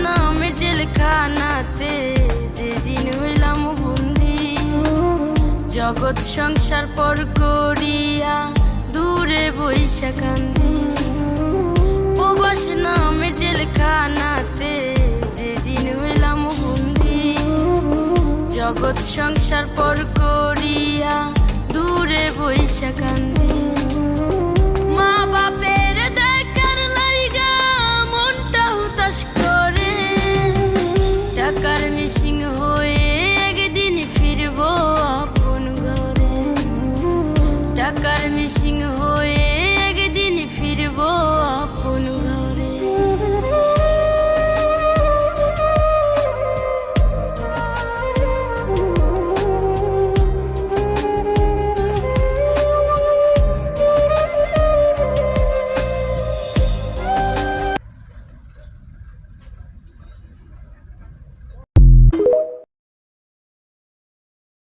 নামে জেলখানাতে যেদিন হইলাম বন্দি, জগৎ সংসার পর করিয়া দূরে বইসা কান্দি। প্রবাস নামে জেলখানাতে যেদিন হইলাম বন্দি, জগৎ সংসার পর করিয়া দূরে বইসা কান্দি।